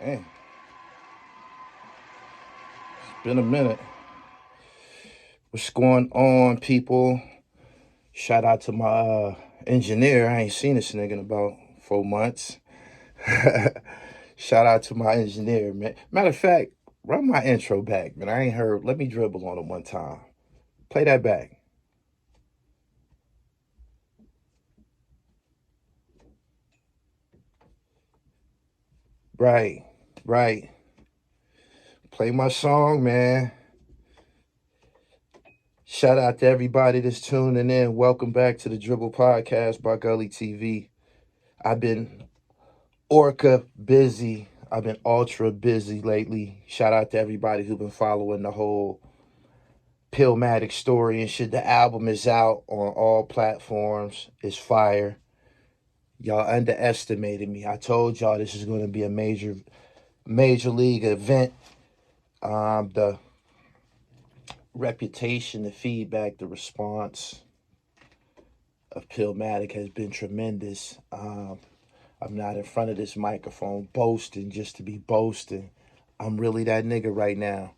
Man, it's been a minute. What's going on, people? Shout out to my engineer. I ain't seen this nigga in about 4 months. Shout out to my engineer, man. Matter of fact, run my intro back, man. I ain't heard. Let me dribble on it one time. Play that back. Right, right. Play my song, man. Shout out to everybody that's tuning in. Welcome back to the Dribble Podcast by Gully TV. I've been orca busy. I've been ultra busy lately. Shout out to everybody who's been following the whole Pillmatic story and shit. The album is out on all platforms. It's fire. Y'all underestimated me. I told y'all this is going to be a major league event. The reputation, the feedback, the response of Pillmatic has been tremendous. I'm not in front of this microphone boasting just to be boasting. I'm really that nigga right now.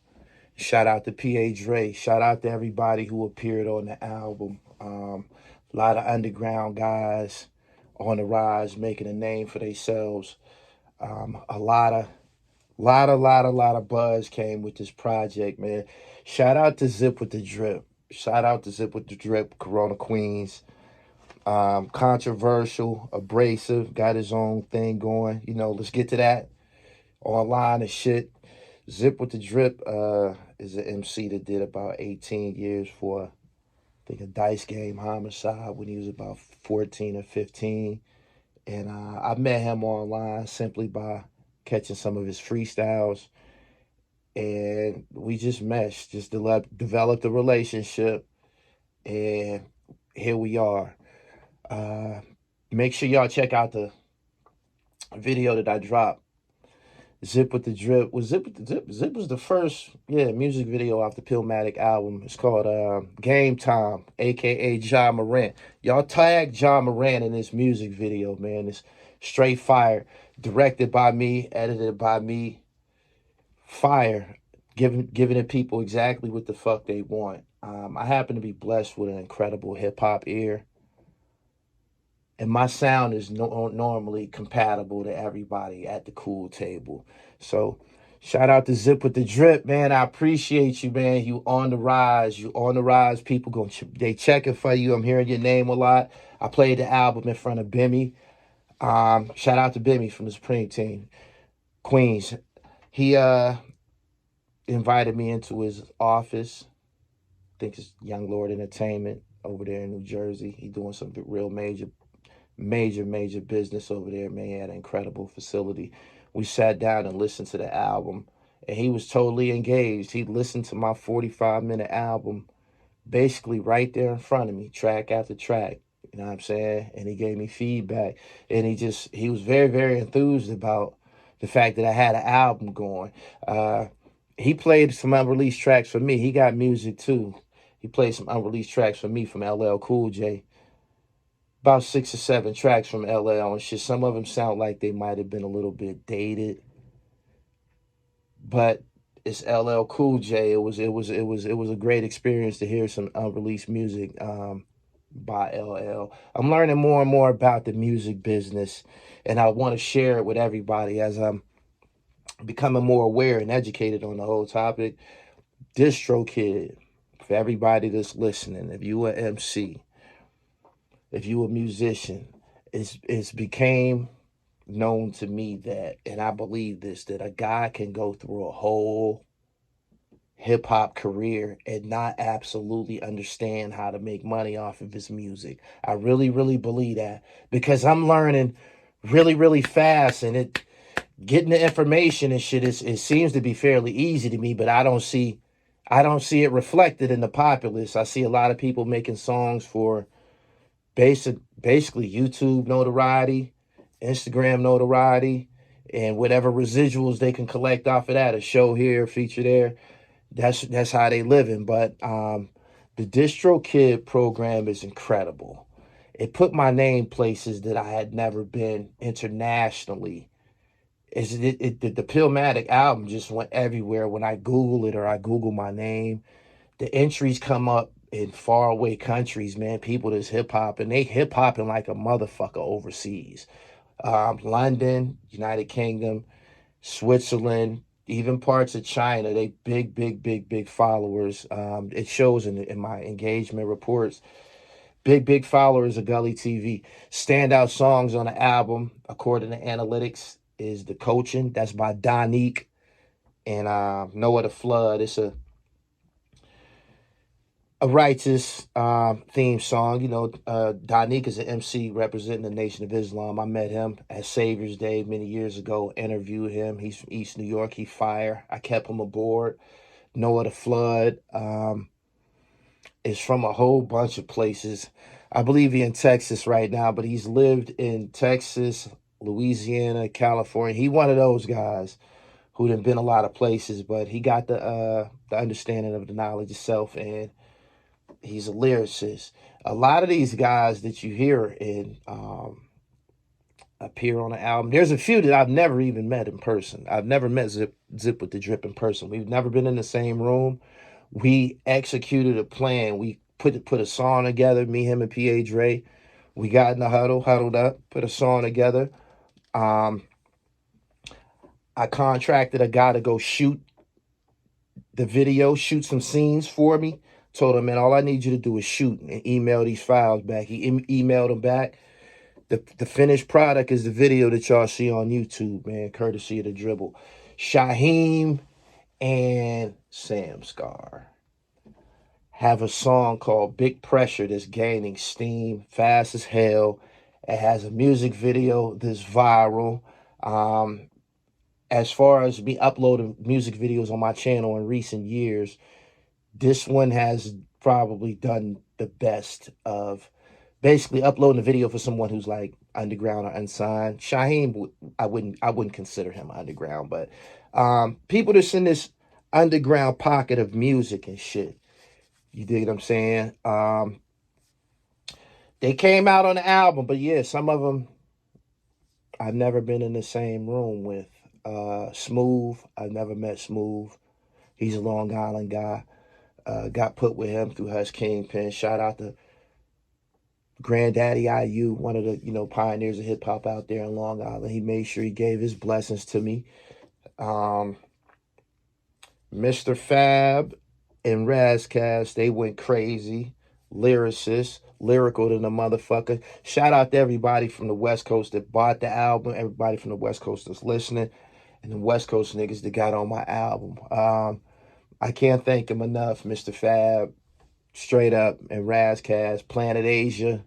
Shout out to THRU. Shout out to everybody who appeared on the album. A lot of underground guys on the rise, making a name for themselves. A lot of buzz came with this project, man. Shout out to Zip with the Drip. Shout out to Zip with the Drip, Corona Queens. Controversial, abrasive, got his own thing going. You know, let's get to that. Online and shit. Zip with the Drip is an MC that did about 18 years for, I think, a dice game homicide when he was about 14 or 15. And I met him online simply by catching some of his freestyles. And we just meshed, just developed a relationship. And here we are. Make sure y'all check out the video that I dropped. Zip with the Drip. Zip was the first music video off the Pillmatic album. It's called Game Time, aka Ja Morant. Y'all tag Ja Morant in this music video, man. It's straight fire. Directed by me, edited by me. Fire. Giving the people exactly what the fuck they want. I happen to be blessed with an incredible hip hop ear. And my sound is normally compatible to everybody at the cool table. So shout out to Zip with the Drip, man. I appreciate you, man. You on the rise. You on the rise. People they checking for you. I'm hearing your name a lot. I played the album in front of Bimmy. Shout out to Bimmy from the Supreme Team, Queens. He invited me into his office. I think it's Young Lord Entertainment over there in New Jersey. He doing some real major business over there, man. He had an incredible facility. We sat down and listened to the album, and he was totally engaged. He listened to my 45-minute album basically right there in front of me, track after track. You know what I'm saying? And he gave me feedback. And he was very, very enthused about the fact that I had an album going. He played some unreleased tracks for me. He got music too. He played some unreleased tracks for me from LL Cool J. About 6 or 7 tracks from LL and shit. Some of them sound like they might have been a little bit dated, but it's LL Cool J. It was a great experience to hear some unreleased music by LL. I'm learning more and more about the music business, and I want to share it with everybody as I'm becoming more aware and educated on the whole topic. DistroKid, for everybody that's listening, if you an MC, if you a musician, it's became known to me that, and I believe this, that a guy can go through a whole hip hop career and not absolutely understand how to make money off of his music. I really, really believe that because I'm learning really, really fast, and getting the information and shit it seems to be fairly easy to me, but I don't see it reflected in the populace. I see a lot of people making songs for basically YouTube notoriety, Instagram notoriety, and whatever residuals they can collect off of that, a show here, a feature there. That's how they living. But the DistroKid program is incredible. It put my name places that I had never been internationally. The Pillmatic album just went everywhere. When I Google it or I Google my name, the entries come up in faraway countries, man. People that's hip hop, and they hip hopping like a motherfucker overseas. London, United Kingdom, Switzerland, even parts of China. They big followers. It shows in my engagement reports. Big followers of Gully TV. Standout songs on the album, according to analytics, is The Coaching. That's by Donique. And Noah the Flood. It's a righteous theme song. You know, Donique is an MC representing the Nation of Islam. I met him at Savior's Day many years ago, interviewed him. He's from East New York. He fire. I kept him aboard. Noah the Flood is from a whole bunch of places. I believe he's in Texas right now, but he's lived in Texas, Louisiana, California. He one of those guys who done been a lot of places, but he got the understanding of the knowledge itself, and he's a lyricist. A lot of these guys that you hear in appear on the album, there's a few that I've never even met in person. I've never met Zip with the Drip in person. We've never been in the same room. We executed a plan. We put a song together, me, him, and P.A. Dre. We got in the huddled up, put a song together. I contracted a guy to go shoot the video, shoot some scenes for me. Told him, man, all I need you to do is shoot and email these files back. He emailed them back. The finished product is the video that y'all see on YouTube, man, courtesy of the Dribble. Shaheem and Sam Scar have a song called Big Pressure that's gaining steam fast as hell. It has a music video that's viral. As far as me uploading music videos on my channel in recent years, this one has probably done the best of basically uploading a video for someone who's like underground or unsigned. Shaheem, I wouldn't consider him underground, but people that's in this underground pocket of music and shit. You dig what I'm saying? They came out on the album, but yeah, some of them I've never been in the same room with. Smooth, I've never met Smooth. He's a Long Island guy. Got put with him through Hush Kingpin. Shout out to Granddaddy IU, one of the pioneers of hip hop out there in Long Island. He made sure he gave his blessings to me. Mr. Fab and Razcast, they went crazy. Lyricists, lyrical than a motherfucker. Shout out to everybody from the West Coast that bought the album, everybody from the West Coast that's listening, and the West Coast niggas that got on my album. I can't thank him enough, Mr. Fab, straight up, and Razcast. Planet Asia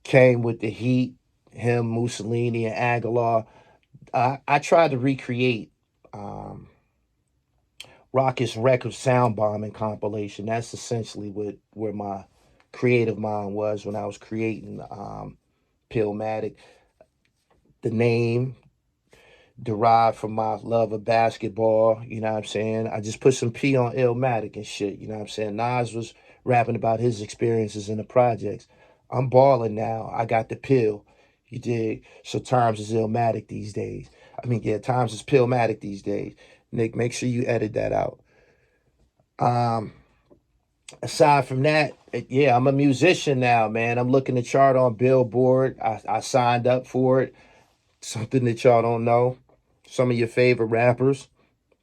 came with the heat. Him, Mussolini, and Aguilar. I tried to recreate Rocket's record sound bombing compilation. That's essentially where my creative mind was when I was creating Pillmatic. The name derived from my love of basketball, you know what I'm saying? I just put some P on Illmatic and shit, you know what I'm saying? Nas was rapping about his experiences in the projects. I'm balling now. I got the pill, you dig? So times is Illmatic these days. I mean, yeah, times is Pillmatic these days. Nick, make sure you edit that out. Aside from that, yeah, I'm a musician now, man. I'm looking to chart on Billboard. I signed up for it. Something that y'all don't know. Some of your favorite rappers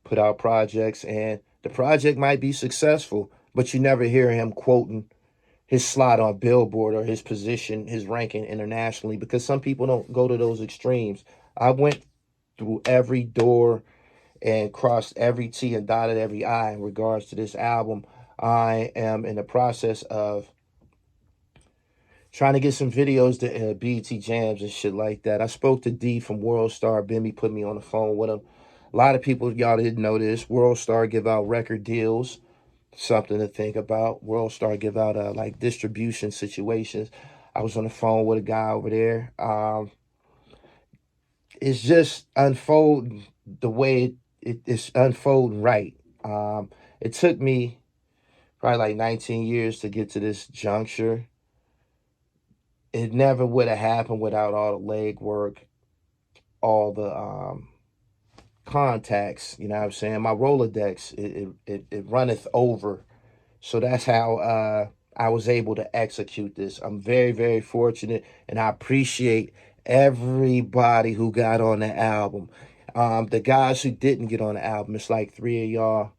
put out projects, and the project might be successful, but you never hear him quoting his slot on Billboard or his position, his ranking internationally, because some people don't go to those extremes. I went through every door and crossed every T and dotted every I in regards to this album. I am in the process of trying to get some videos to BET Jams and shit like that. I spoke to D from World Star. Bimmy put me on the phone with him. A lot of people, y'all didn't know this. World Star give out record deals. Something to think about. World Star give out like distribution situations. I was on the phone with a guy over there. It's just unfolding the way it's unfolding right. It took me probably like 19 years to get to this juncture. It never would have happened without all the legwork all the contacts, you know what I'm saying? My Rolodex, it runneth over. So that's how I was able to execute this. I'm very, very fortunate, and I appreciate everybody who got on the album. The guys who didn't get on the album, it's like three of y'all,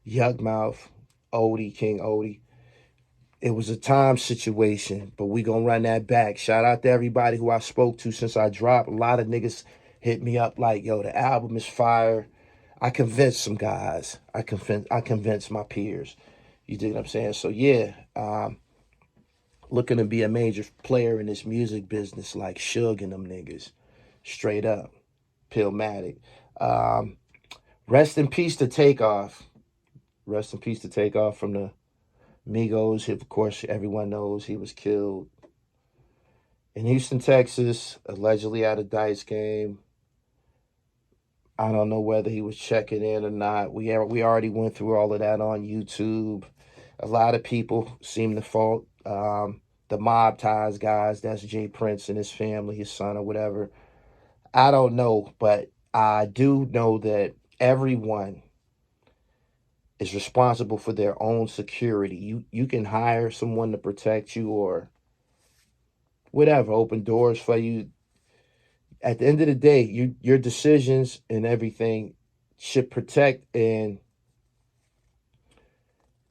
Yugmouth, Odie, King Odie. It was a time situation, but we gonna run that back. Shout out to everybody who I spoke to since I dropped. A lot of niggas hit me up like, yo, the album is fire. I convinced some guys. I convinced my peers. You dig what I'm saying? So yeah, looking to be a major player in this music business like Suge and them niggas. Straight up. Pillmatic. Rest in peace to Takeoff. Rest in peace to Takeoff from the Migos. Of course, everyone knows he was killed in Houston, Texas, allegedly at a dice game. I don't know whether he was checking in or not. We already went through all of that on YouTube. A lot of people seem to fault the mob ties guys. That's Jay Prince and his family, his son or whatever. I don't know, but I do know that everyone is responsible for their own security. You can hire someone to protect you or whatever, open doors for you. At the end of the day, your decisions and everything should protect and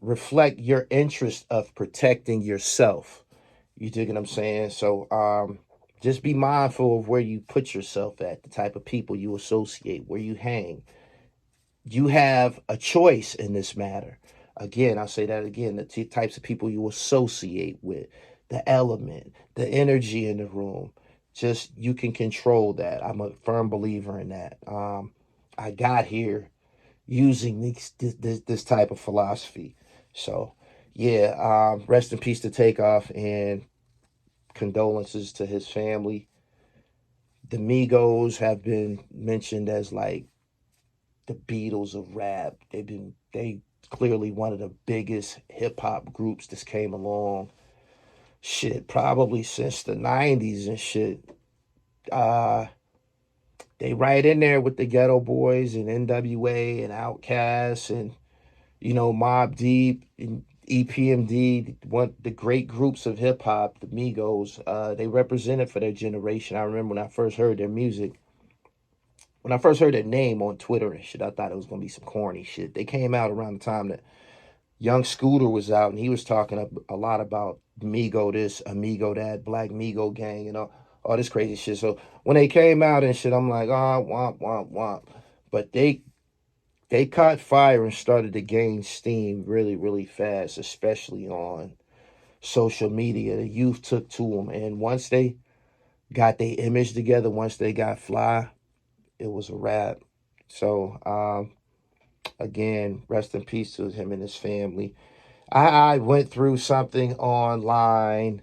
reflect your interest of protecting yourself. You dig what I'm saying? So just be mindful of where you put yourself at, the type of people you associate, where you hang. You have a choice in this matter. Again, I'll say that again, the types of people you associate with, the element, the energy in the room. Just you can control that. I'm a firm believer in that. I got here using this type of philosophy. So, yeah, rest in peace to Takeoff and condolences to his family. The Migos have been mentioned as like the Beatles of rap. They clearly one of the biggest hip hop groups that's came along. Shit, probably since the 90s and shit. They right in there with the Ghetto Boys and NWA and Outkast and Mobb Deep and EPMD, one the great groups of hip hop, the Migos. They represented for their generation. I remember when I first heard their music. When I first heard their name on Twitter and shit, I thought it was gonna be some corny shit. They came out around the time that Young Scooter was out, and he was talking a lot about Migo this, Amigo that, Black Migo gang, and all this crazy shit. So when they came out and shit, I'm like, womp, womp, womp. But they caught fire and started to gain steam really, really fast, especially on social media. The youth took to them, and once they got their image together, once they got fly, it was a wrap. So, again, rest in peace to him and his family. I went through something online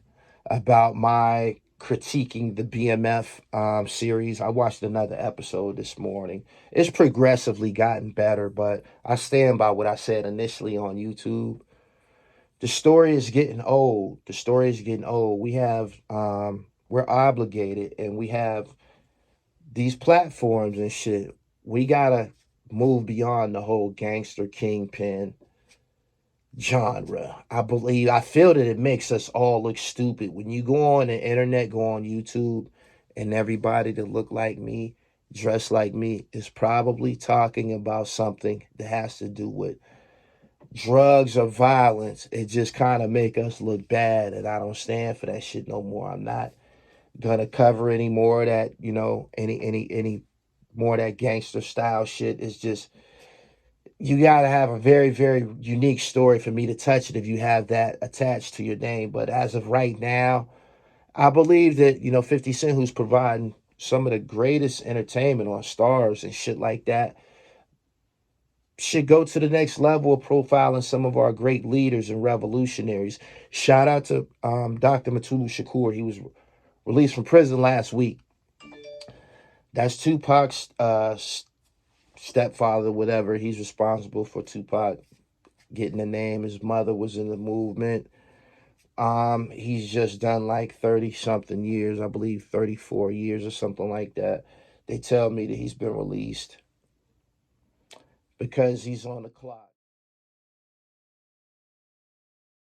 about my critiquing the BMF series. I watched another episode this morning. It's progressively gotten better, but I stand by what I said initially on YouTube. The story is getting old. The story is getting old. We're obligated, and we have these platforms and shit. We gotta move beyond the whole gangster kingpin genre. I feel that it makes us all look stupid. When you go on the internet, go on YouTube, and everybody that look like me, dress like me, is probably talking about something that has to do with drugs or violence. It just kind of make us look bad, and I don't stand for that shit no more. I'm not gonna cover any more of that, any more of that gangster style shit. It's just you gotta have a very, very unique story for me to touch it if you have that attached to your name. But as of right now, I believe that, 50 Cent, who's providing some of the greatest entertainment on Stars and shit like that, should go to the next level of profiling some of our great leaders and revolutionaries. Shout out to Dr. Mutulu Shakur. He was released from prison last week. That's Tupac's stepfather, whatever. He's responsible for Tupac getting the name. His mother was in the movement. He's just done like 30 something years, I believe 34 years or something like that. They tell me that he's been released because he's on the clock.